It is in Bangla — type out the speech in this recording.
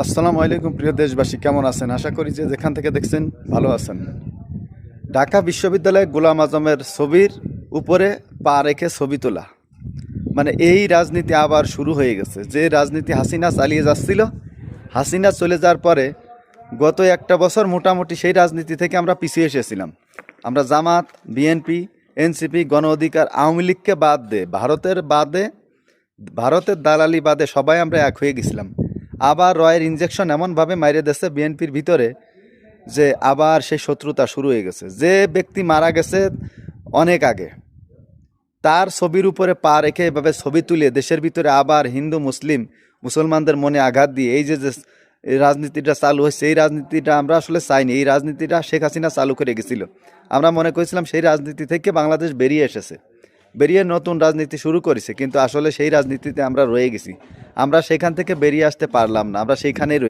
আসসালামু আলাইকুম প্রিয় দেশবাসী, কেমন আছেন? আশা করি যে যেখান থেকে দেখছেন ভালো আছেন। ঢাকা বিশ্ববিদ্যালয়ে গোলাম আজমের ছবির উপরে পা রেখে ছবি তোলা, মানে এই রাজনীতি আবার শুরু হয়ে গেছে। যে রাজনীতি হাসিনা চালিয়ে যাচ্ছিল, হাসিনা চলে যাওয়ার পরে গত একটা বছর মোটামুটি সেই রাজনীতি থেকে আমরা পিছিয়ে এসেছিলাম। আমরা জামাত, বিএনপি, এনসিপি, গণ অধিকার, আওয়ামী লীগকে ভারতের দালালি বাদে সবাই আমরা এক হয়ে গেছিলাম। আবার রয়ের ইনজেকশন এমনভাবে মাইরে দিচ্ছে বিএনপির ভিতরে যে আবার সেই শত্রুতা শুরু হয়ে গেছে। যে ব্যক্তি মারা গেছে অনেক আগে, তার ছবির উপরে পা রেখে এভাবে ছবি তুলে দেশের ভিতরে আবার হিন্দু মুসলমানদের মনে আঘাত দিয়ে এই যে এই রাজনীতিটা চালু হয়েছে, এই রাজনীতিটা আমরা আসলে চাইনি। এই রাজনীতিটা শেখ হাসিনা চালু করে গেছিল। আমরা মনে করেছিলাম সেই রাজনীতি থেকে বাংলাদেশ বেরিয়ে এসেছে, বেরিয়ে নতুন রাজনীতি শুরু করেছে, কিন্তু আসলে সেই রাজনীতিতে আমরা রয়ে গেছি। আমরা সেখান থেকে বেরিয়ে আসতে পারলাম না, আমরা সেইখানেই